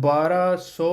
1200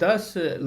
10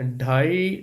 2.5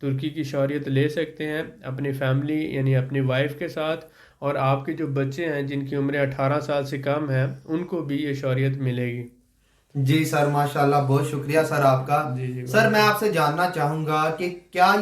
ترکی کی شہریت لے سکتے ہیں اپنی فیملی یعنی اپنی وائف کے ساتھ، اور آپ کے جو بچے ہیں جن کی عمریں 18 سال سے کم ہیں ان کو بھی یہ شہریت ملے گی۔ جی سر، ماشاءاللہ، بہت شکریہ سر آپ کا۔ جی جی سر میں آپ سے جاننا چاہوں گا کہ کیا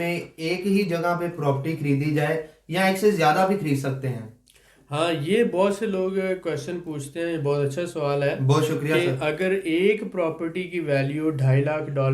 میں ایک ہی جگہ پہ پراپرٹی خریدی جائے یا ایک سے زیادہ بھی خرید سکتے ہیں؟ ہاں، یہ بہت سے لوگ کوشچن پوچھتے ہیں، یہ بہت اچھا سوال ہے بہت شکریہ کہ سر۔ اگر ایک پراپرٹی کی ویلیو $2.5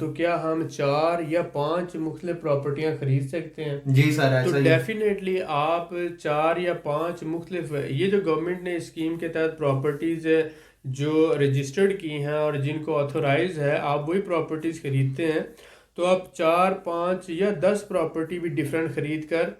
تو کیا ہم 4 یا 5 مختلف پراپرٹیاں خرید سکتے ہیں؟ جی سر، تو ایسا ہی۔ ڈیفینیٹلی آپ 4 یا 5 مختلف، یہ جو گورنمنٹ نے اسکیم کے تحت پراپرٹیز جو رجسٹرڈ کی ہیں اور جن کو آتھورائز ہے آپ وہی پراپرٹیز خریدتے ہیں، تو آپ 4 5 یا 10 پراپرٹی بھی ڈیفرنٹ خرید کر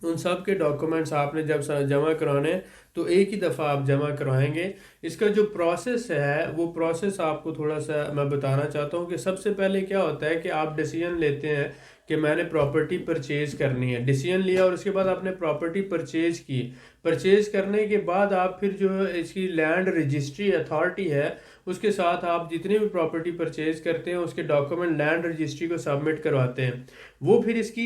ان سب کے ڈاکومنٹس آپ نے جب جمع کرانے تو ایک ہی دفعہ آپ جمع کروائیں گے۔ اس کا جو پروسیس ہے وہ پروسیس آپ کو تھوڑا سا میں بتانا چاہتا ہوں کہ سب سے پہلے کیا ہوتا ہے کہ آپ ڈیسیژن لیتے ہیں کہ میں نے پراپرٹی پرچیز کرنی ہے، ڈیسیژن لیا اور اس کے بعد آپ نے پراپرٹی پرچیز کی، پرچیز کرنے کے بعد آپ پھر جو اس کی لینڈ رجسٹری اتھارٹی ہے اس کے ساتھ آپ جتنے بھی پراپرٹی پرچیز کرتے ہیں اس کے ڈاکومنٹ لینڈ رجسٹری کو سبمٹ کرواتے ہیں، وہ پھر اس کی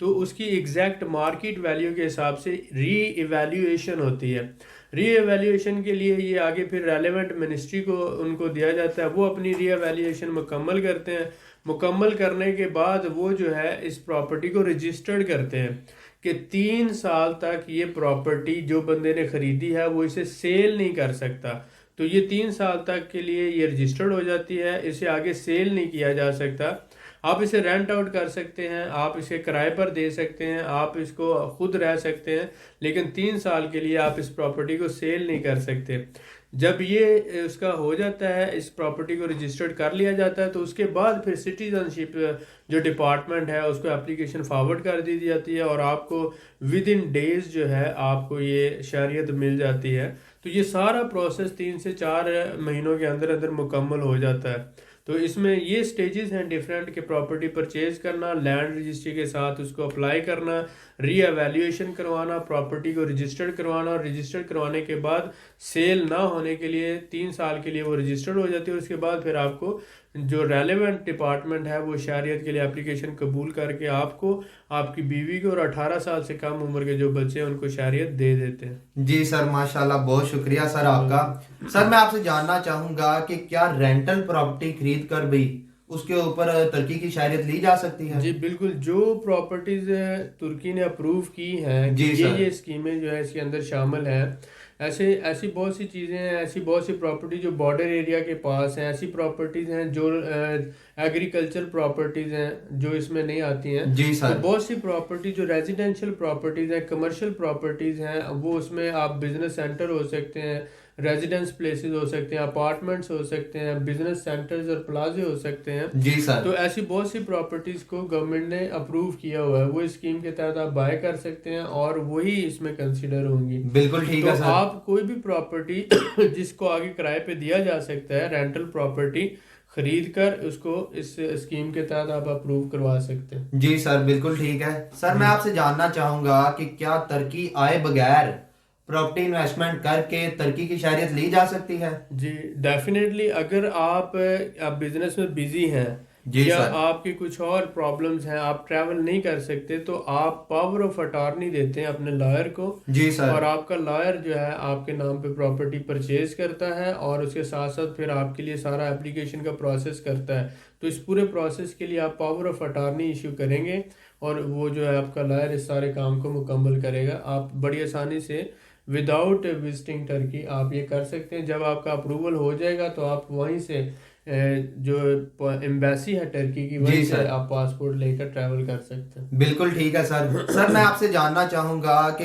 تو اس کی ایگزیکٹ مارکیٹ ویلیو کے حساب سے ری ایویلیویشن ہوتی ہے۔ ری ایویلیویشن کے لیے یہ آگے پھر ریلیونٹ منسٹری کو ان کو دیا جاتا ہے، وہ اپنی ری ایویلیویشن مکمل کرتے ہیں، مکمل کرنے کے بعد وہ جو ہے اس پراپرٹی کو رجسٹرڈ کرتے ہیں کہ 3 سال تک یہ پراپرٹی جو بندے نے خریدی ہے وہ اسے سیل نہیں کر سکتا، تو یہ 3 سال تک کے لیے یہ رجسٹرڈ ہو جاتی ہے، اسے آگے سیل نہیں کیا جا سکتا۔ آپ اسے رینٹ آؤٹ کر سکتے ہیں، آپ اسے کرائے پر دے سکتے ہیں، آپ اس کو خود رہ سکتے ہیں، لیکن 3 سال کے لیے آپ اس پراپرٹی کو سیل نہیں کر سکتے۔ جب یہ اس کا ہو جاتا ہے، اس پراپرٹی کو رجسٹرڈ کر لیا جاتا ہے، تو اس کے بعد پھر سٹیزن شپ جو ڈپارٹمنٹ ہے اس کو اپلیکیشن فارورڈ کر دی جاتی ہے اور آپ کو ود ان ڈیز جو ہے آپ کو یہ شہریت مل جاتی ہے۔ تو یہ سارا پروسیس 3 سے 4 مہینوں کے اندر اندر مکمل ہو جاتا ہے۔ تو اس میں یہ سٹیجز ہیں ڈیفرنٹ کہ پراپرٹی پرچیز کرنا، لینڈ رجسٹری کے ساتھ اس کو اپلائی کرنا، ری ایویلیویشن کروانا، پراپرٹی کو رجسٹرڈ کروانا، اور رجسٹرڈ کروانے کے بعد سیل نہ ہونے کے لیے 3 سال کے لیے وہ رجسٹرڈ ہو جاتی ہے، اور اس کے بعد پھر آپ کو جو ریلیونٹ ڈپارٹمنٹ ہے وہ شہریت کے لیے اپلیکیشن قبول کر کے آپ کو، آپ کی بیوی کو اور 18 سال سے کم عمر کے جو بچے ہیں ان کو شہریت دے دیتے ہیں۔ جی سر، ماشاءاللہ، بہت شکریہ سر آپ کا۔ سر میں آپ سے جاننا چاہوں گا کہ کیا رینٹل پراپرٹی خرید کر بھی اس کے اوپر ترکی کی شہریت لی جا سکتی ہے؟ جی بالکل، جو پراپرٹیز ترکی نے اپروو کی ہیں کہ جی سر۔ یہ اسکیمیں جو ہے اس کے اندر شامل ہیں، ایسی بہت سی چیزیں ہیں، ایسی بہت سی پراپرٹی جو بارڈر ایریا کے پاس ہیں، ایسی پراپرٹیز ہیں جو ایگریکلچر پراپرٹیز ہیں جو اس میں نہیں آتی ہیں، جی تو سر۔ بہت سی پراپرٹی جو ریزیڈینشیل پراپرٹیز ہیں، کمرشل پراپرٹیز ہیں، وہ اس میں آپ بزنس سینٹر ہو سکتے ہیں، ریزیڈنس پلیسز ہو سکتے ہیں، اپارٹمنٹس ہو سکتے ہیں، بزنس سینٹرز اور پلازے ہو سکتے ہیں۔ جی سر۔ تو ایسی بہت سی پراپرٹیز کو گورنمنٹ نے اپروو کیا ہوا ہے، وہ اسکیم کے تحت آپ بائی کر سکتے ہیں اور وہی اس میں کنسیڈر ہوں گی۔ بالکل ٹھیک ہے تو سر۔ آپ کوئی بھی پراپرٹی جس کو آگے کرائے پہ دیا جا سکتا ہے، رینٹل پراپرٹی خرید کر اس کو اس اسکیم کے تحت آپ اپروو کروا سکتے ہیں۔ جی سر، بالکل ٹھیک ہے سر۔ میں آپ سے جاننا چاہوں گا کہ کیا ترکی آئے بغیر پراپرٹی انویسٹمنٹ کر کے ترکی کی شہریت لی جا سکتی ہے؟ جی ڈیفینیٹلی، اگر آپ بزنس میں بزی ہیں جی یا سر۔ آپ کی کچھ اور پرابلمز ہیں، آپ ٹریول نہیں کر سکتے، تو آپ پاور آف اٹارنی دیتے ہیں اپنے لائر کو، جی سر۔ اور آپ کا لائر جو ہے آپ کے نام پہ پراپرٹی پرچیز کرتا ہے اور اس کے ساتھ ساتھ پھر آپ کے لیے سارا اپلیکیشن کا پروسیس کرتا ہے۔ تو اس پورے پروسیس کے لیے آپ پاور آف اٹارنی ایشو کریں گے اور وہ جو ہے آپ کا لائر اس سارے کام کو مکمل کرے گا۔ آپ بڑی آسانی سے وداؤٹ وزٹنگ ٹرکی آپ یہ کر سکتے ہیں۔ جب آپ کا اپروول ہو جائے گا تو آپ وہیں سے جو ایمبیسی ہے ٹرکی کی، وہیں سے آپ پاسپورٹ لے کر ٹریول کر سکتے ہیں۔ بالکل ٹھیک ہے سر۔ سر میں آپ سے جاننا چاہوں گا کہ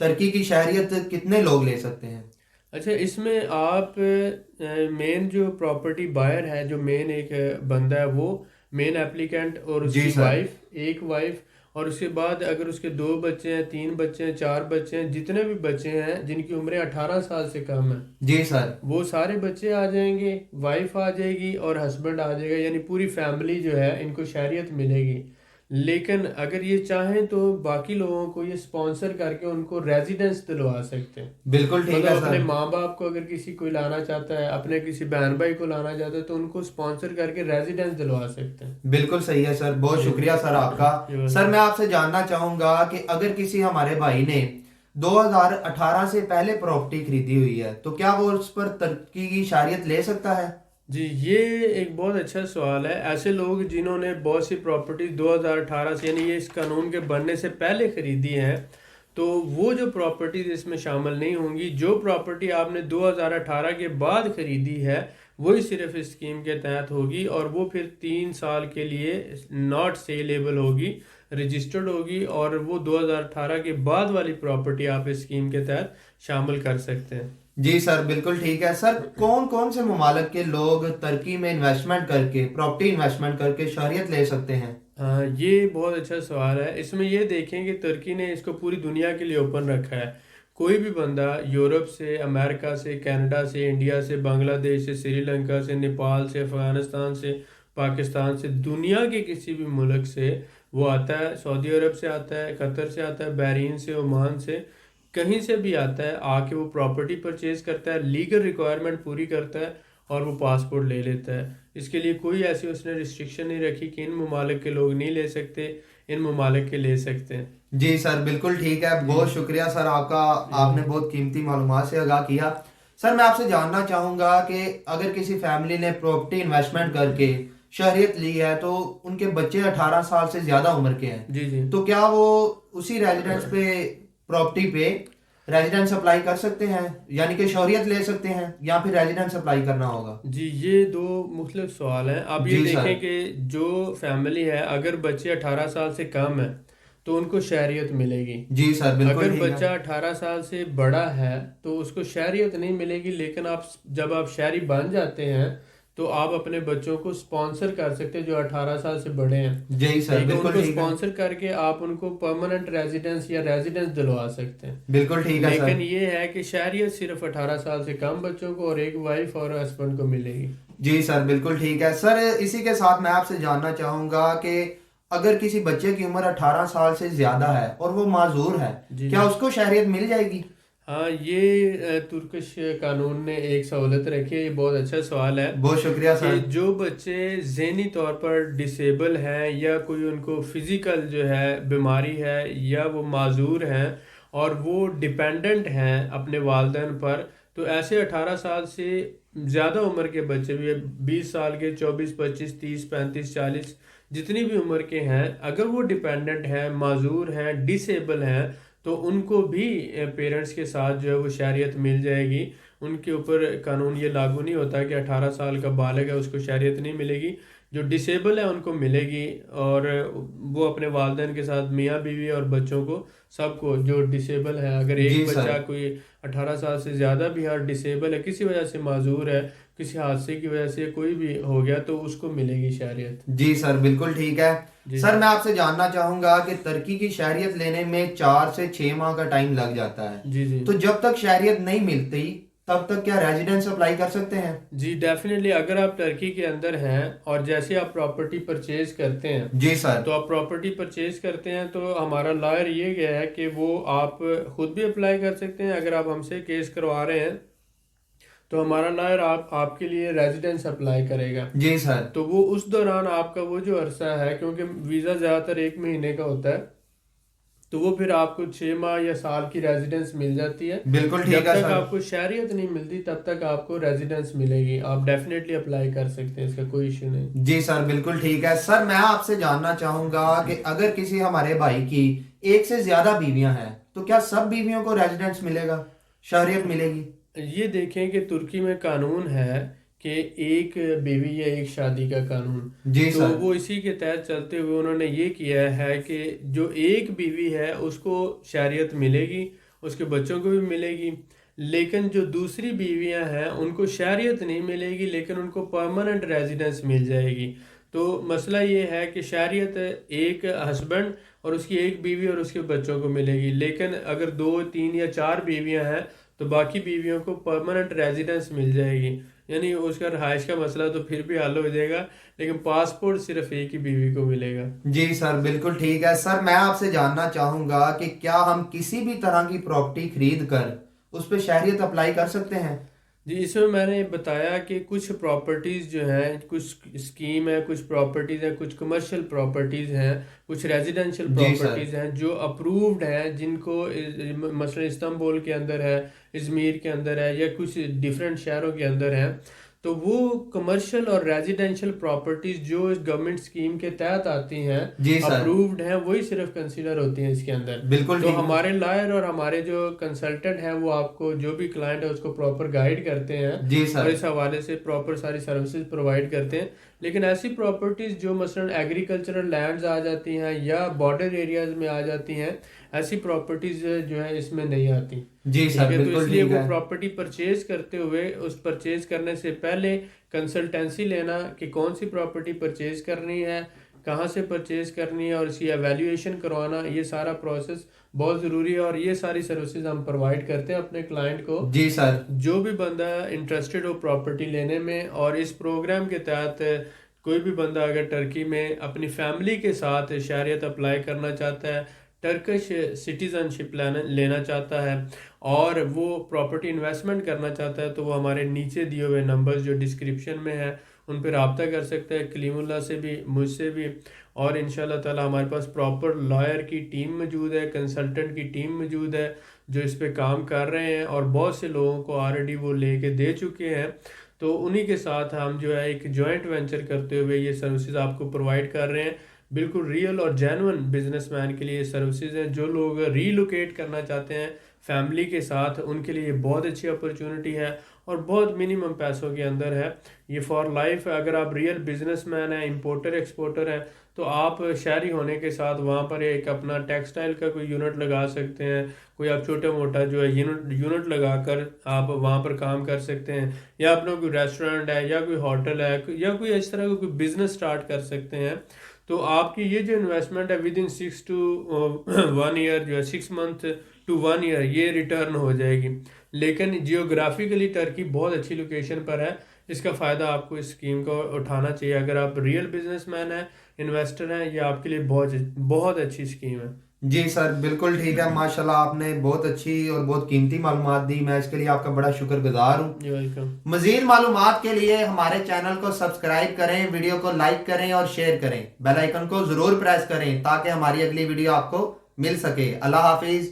ترکی کی شہریت کتنے لوگ لے سکتے ہیں؟ اچھا، اس میں آپ مین جو پراپرٹی بائر ہے، جو مین ایک بندہ ہے، وہ مین اپلیکنٹ اور اس جی کی سر۔ ایک وائف اور اس کے بعد اگر اس کے 2 بچے ہیں، 3 بچے ہیں، 4 بچے ہیں، جتنے بھی بچے ہیں جن کی عمریں 18 سال سے کم ہیں، جی سر، وہ سارے بچے آ جائیں گے، وائف آ جائے گی اور ہسبینڈ آ جائے گا، یعنی پوری فیملی جو ہے ان کو شہریت ملے گی۔ لیکن اگر یہ چاہیں تو باقی لوگوں کو یہ سپانسر کر کے ان کو ریزیڈنس دلوا سکتے ہیں۔ بالکل ٹھیک مطلب ہے اپنے سر، ماں باپ کو اگر کسی کوئی لانا چاہتا ہے، اپنے کسی بہن بھائی کو لانا چاہتا ہے تو ان کو سپانسر کر کے ریزیڈنس دلوا سکتے ہیں۔ بالکل صحیح ہے سر، بہت جی شکریہ سر آپ کا۔ جی سر میں آپ سے جاننا چاہوں گا کہ اگر کسی ہمارے بھائی نے 2018 سے پہلے پراپرٹی خریدی ہوئی ہے تو کیا وہ اس پر ترکی کی شہریت لے سکتا ہے؟ جی، یہ ایک بہت اچھا سوال ہے۔ ایسے لوگ جنہوں نے بہت سی پراپرٹیز 2018 سے، یعنی یہ اس قانون کے بننے سے پہلے خریدی ہیں، تو وہ جو پراپرٹیز اس میں شامل نہیں ہوں گی۔ جو پراپرٹی آپ نے 2018 کے بعد خریدی ہے وہی صرف اس اسکیم کے تحت ہوگی، اور وہ پھر 3 سال کے لیے ناٹ سیلیبل ہوگی، رجسٹرڈ ہوگی، اور وہ 2018 کے بعد والی پراپرٹی آپ اس اسکیم کے تحت شامل کر سکتے ہیں۔ جی سر، بالکل ٹھیک ہے سر۔ کون کون سے ممالک کے لوگ ترکی میں انویسٹمنٹ کر کے، پراپرٹی انویسٹمنٹ کر کے شہریت لے سکتے ہیں؟ ہاں، یہ بہت اچھا سوال ہے۔ اس میں یہ دیکھیں کہ ترکی نے اس کو پوری دنیا کے لیے اوپن رکھا ہے۔ کوئی بھی بندہ یورپ سے، امریکہ سے، کینیڈا سے، انڈیا سے، بنگلہ دیش سے، سری لنکا سے، نیپال سے، افغانستان سے، پاکستان سے، دنیا کے کسی بھی ملک سے وہ آتا ہے۔ سعودی عرب سے آتا ہے، قطر سے آتا ہے، بحرین سے، عمان سے، کہیں سے بھی آتا ہے، آ کے وہ پراپرٹی پرچیز کرتا ہے، لیگل ریکوائرمنٹ پوری کرتا ہے اور وہ پاسپورٹ لے لیتا ہے۔ اس کے لیے کوئی ایسی اس نے ریسٹرکشن نہیں رکھی کہ ان ممالک کے لوگ نہیں لے سکتے، ان ممالک کے لے سکتے ہیں۔ جی سر، بالکل ٹھیک ہے، جی بہت شکریہ سر آپ کا، آپ نے جی بہت قیمتی معلومات سے آگاہ کیا۔ سر میں آپ سے جاننا چاہوں گا کہ اگر کسی فیملی نے پراپرٹی انویسٹمنٹ کر کے شہریت لی ہے تو ان کے بچے 18 سال سے زیادہ عمر کے ہیں، جی جی تو کیا وہ اسی ریزیڈنس پہ، پراپرٹی پہ ریزیڈنس اپلائی کر سکتے ہیں، یعنی کہ شہریت لے سکتے ہیں، یا پھر ریزیڈنس اپلائی کرنا ہوگا؟ جی، یہ 2 مختلف سوال ہیں۔ آپ یہ جی سر، دیکھیں کہ جو فیملی ہے اگر بچے 18 سال سے کم ہیں تو ان کو شہریت ملے گی۔ جی سر، بالکل اگر ٹھیک ہے، بچہ 18 سال سے بڑا ہے تو اس کو شہریت نہیں ملے گی، لیکن جب آپ شہری بن جاتے ہیں تو آپ اپنے بچوں کو سپانسر کر سکتے ہیں جو 18 سال سے بڑے ہیں۔ جی سر، ٹھیک ہے، ان بالکل کو ٹھیک ہے، سپانسر کر کے آپ ان کو پرماننٹ ریزیڈنس یا ریزیڈنس دلوا سکتے ہیں۔ بالکل ٹھیک ہے سر۔ لیکن یہ ہے کہ شہریت صرف 18 سال سے کم بچوں کو اور ایک وائف اور ہسبینڈ کو ملے گی۔ جی سر، بالکل ٹھیک ہے سر۔ اسی کے ساتھ میں آپ سے جاننا چاہوں گا کہ اگر کسی بچے کی عمر 18 سال سے زیادہ ہے اور وہ معذور ہے، جی کیا جی اس کو شہریت مل جائے گی؟ ہاں، یہ ترکش قانون نے ایک سہولت رکھی ہے۔ یہ بہت اچھا سوال ہے بہت شکریہ کہ سر۔ جو بچے ذہنی طور پر ڈسیبل ہیں یا کوئی ان کو فزیکل جو ہے بیماری ہے یا وہ معذور ہیں اور وہ ڈیپینڈنٹ ہیں اپنے والدین پر، تو ایسے 18 سال سے زیادہ عمر کے بچے بھی، 20 سال کے، 24، 25، 30، 35، 40، جتنی بھی عمر کے ہیں، اگر وہ ڈیپینڈنٹ ہیں، معذور ہیں، ڈسیبل ہیں، تو ان کو بھی پیرنٹس کے ساتھ جو ہے وہ شہریت مل جائے گی۔ ان کے اوپر قانون یہ لاگو نہیں ہوتا کہ 18 سال کا بالغ ہے اس کو شہریت نہیں ملے گی۔ جو ڈسیبل ہے ان کو ملے گی، اور وہ اپنے والدین کے ساتھ، میاں بیوی اور بچوں کو، سب کو جو ڈسیبل ہے، اگر ایک جی سر، بچہ کوئی 18 سال سے زیادہ بھی ہے اور ڈسیبل ہے، کسی وجہ سے معذور ہے، کسی حادثے کی وجہ سے کوئی بھی ہو گیا، تو اس کو ملے گی شہریت۔ جی سر، بالکل ٹھیک ہے جی سر۔ میں آپ سے جاننا چاہوں گا کہ ترکی کی شہریت لینے میں 4 سے 6 ماہ کا ٹائم لگ جاتا ہے، جی جی تو جب تک شہریت نہیں ملتی تب تک کیا ریزیڈنس اپلائی کر سکتے ہیں؟ جی، ڈیفینیٹلی اگر آپ ترکی کے اندر ہیں اور جیسے آپ پراپرٹی پرچیز کرتے ہیں، جی سر، تو آپ پراپرٹی پرچیز کرتے ہیں تو ہمارا لائر یہ گیا ہے کہ وہ آپ خود بھی اپلائی کر سکتے ہیں۔ اگر آپ ہم سے کیس کروا رہے ہیں تو ہمارا لائر آپ کے لیے ریزیڈنس اپلائی کرے گا۔ جی سر، تو وہ اس دوران آپ کا وہ جو عرصہ ہے، کیونکہ ویزا زیادہ تر 1 مہینے کا ہوتا ہے، تو وہ پھر آپ کو 6 ماہ یا سال کی ریزیڈنس مل جاتی ہے۔ بالکل جب ٹھیک ہے تک سر۔ آپ کو شہریت نہیں ملتی تب تک آپ کو ریزیڈنس ملے گی۔ آپ ڈیفینیٹلی اپلائی کر سکتے ہیں، اس کا کوئی ایشو نہیں۔ جی سر، بالکل ٹھیک ہے سر۔ میں آپ سے جاننا چاہوں گا کہ اگر کسی ہمارے بھائی کی 1 سے زیادہ بیویاں ہیں تو کیا سب بیویوں کو ریزیڈنس ملے گا، شہریت ملے گی؟ یہ دیکھیں کہ ترکی میں قانون ہے کہ ایک بیوی یا ایک شادی کا قانون، جی تو سر، وہ اسی کے تحت چلتے ہوئے انہوں نے یہ کیا ہے کہ جو ایک بیوی ہے اس کو شہریت ملے گی، اس کے بچوں کو بھی ملے گی، لیکن جو دوسری بیویاں ہیں ان کو شہریت نہیں ملے گی، لیکن ان کو پرماننٹ ریزیڈنس مل جائے گی۔ تو مسئلہ یہ ہے کہ شہریت ایک ہسبینڈ اور اس کی ایک بیوی اور اس کے بچوں کو ملے گی، لیکن اگر 2 3 یا 4 بیویاں ہیں تو باقی بیویوں کو پرماننٹ ریزیڈنس مل جائے گی، یعنی اس کا رہائش کا مسئلہ تو پھر بھی حل ہو جائے گا، لیکن پاسپورٹ صرف ایک ہی بیوی کو ملے گا۔ جی سر، بالکل ٹھیک ہے سر۔ میں آپ سے جاننا چاہوں گا کہ کیا ہم کسی بھی طرح کی پراپرٹی خرید کر اس پہ شہریت اپلائی کر سکتے ہیں؟ جی، اس میں نے بتایا کہ کچھ پراپرٹیز جو ہیں، کچھ اسکیم ہے، کچھ پراپرٹیز ہیں، کچھ کمرشل پراپرٹیز ہیں، کچھ ریزیڈنشل جی سر۔ پراپرٹیز ہیں جو اپرووڈ ہیں، جن کو مثلا استنبول کے اندر ہے، ازمیر کے اندر ہے، یا کچھ ڈیفرنٹ شہروں کے اندر ہیں، تو وہ کمرشل اور ریزیڈنشل پراپرٹیز جو اس گورنمنٹ اسکیم کے تحت آتی ہیں، جی سر، اپرووڈ ہیں، وہی صرف کنسیڈر ہوتی ہیں اس کے اندر۔ بالکل تو ٹھیک ہے۔ ہمارے لائر اور ہمارے جو کنسلٹنٹ ہیں وہ آپ کو جو بھی کلائنٹ ہے اس کو پراپر گائیڈ کرتے ہیں جی اور سر۔ اس حوالے سے پراپر ساری سروسز پرووائڈ کرتے ہیں۔ لیکن ایسی پراپرٹیز جو مثلا ایگریکلچرل لینڈز آ جاتی ہیں یا بارڈر ایریاز میں آ جاتی ہیں، ایسی پراپرٹیز جو ہے اس میں نہیں آتی۔ جی ٹھیک سر، ہے، تو اس بالکل لیے ٹھیک وہ ہے۔ پراپرٹی پرچیز کرتے ہوئے اس پرچیز کرنے سے پہلے کنسلٹنسی لینا کہ کون سی پراپرٹی پرچیز کرنی ہے، کہاں سے پرچیز کرنی ہے، اور اس کی ایویلیویشن کروانا، یہ سارا پروسیس بہت ضروری ہے، اور یہ ساری سروسز ہم پرووائڈ کرتے ہیں اپنے کلائنٹ کو۔ جی سر۔ جو بھی بندہ انٹرسٹڈ ہو پراپرٹی لینے میں، اور اس پروگرام کے تحت کوئی بھی بندہ اگر ٹرکی میں اپنی فیملی کے ساتھ شہریت اپلائی کرنا چاہتا ہے، ٹرکش سٹیزن شپ لینا چاہتا ہے، اور وہ پراپرٹی انویسٹمنٹ کرنا چاہتا ہے، تو وہ ہمارے نیچے دیے ہوئے نمبرز جو ڈسکرپشن میں ہیں ان پہ رابطہ کر سکتا ہے، کلیم اللہ سے بھی، مجھ سے بھی، اور انشاءاللہ تعالی ہمارے پاس پراپر لائر کی ٹیم موجود ہے، کنسلٹنٹ کی ٹیم موجود ہے جو اس پہ کام کر رہے ہیں، اور بہت سے لوگوں کو آلریڈی وہ لے کے دے چکے ہیں۔ تو انہی کے ساتھ ہم جو ہے ایک جوائنٹ وینچر کرتے ہوئے یہ سروسز آپ کو پرووائڈ کر رہے ہیں۔ بالکل ریئل اور جینون بزنس مین کے لیے یہ سروسز ہیں، جو لوگ ریلوکیٹ کرنا چاہتے ہیں فیملی کے ساتھ، ان کے لیے یہ بہت اچھی اپرچونٹی ہے اور بہت منیمم پیسوں کے اندر ہے یہ فار لائف۔ اگر آپ ریئل بزنس مین ہیں، امپورٹر ایکسپورٹر ہیں، تو آپ شہری ہونے کے ساتھ وہاں پر ایک اپنا ٹیکسٹائل کا کوئی یونٹ لگا سکتے ہیں، کوئی آپ چھوٹا موٹا جو ہے یونٹ لگا کر آپ وہاں پر کام کر سکتے ہیں، یا اپنا کوئی ریسٹورینٹ ہے یا کوئی ہوٹل ہے یا کوئی اس طرح کا کوئی بزنس سٹارٹ کر سکتے ہیں۔ تو آپ کی یہ جو انویسٹمنٹ ہے ود ان 6 to 1 year جو ہے 6 month to 1 year یہ ریٹرن ہو جائے گی۔ لیکن جیوگرافیکلی ٹرکی بہت اچھی لوکیشن پر ہے، اس کا فائدہ آپ کو اس اسکیم کو اٹھانا چاہیے۔ اگر آپ ریئل بزنس مین ہیں، انویسٹر ہیں، یہ آپ کے لیے بہت اچھی اسکیم ہے۔ جی سر، بالکل ٹھیک ہے۔ ماشاءاللہ آپ نے بہت اچھی اور بہت قیمتی معلومات دی، میں اس کے لیے آپ کا بڑا شکر گزار ہوں۔ جی ویلکم۔ مزید معلومات کے لیے ہمارے چینل کو سبسکرائب کریں، ویڈیو کو لائک کریں اور شیئر کریں، بیل آئیکن کو ضرور پریس کریں تاکہ ہماری اگلی ویڈیو آپ کو مل سکے۔ اللہ حافظ۔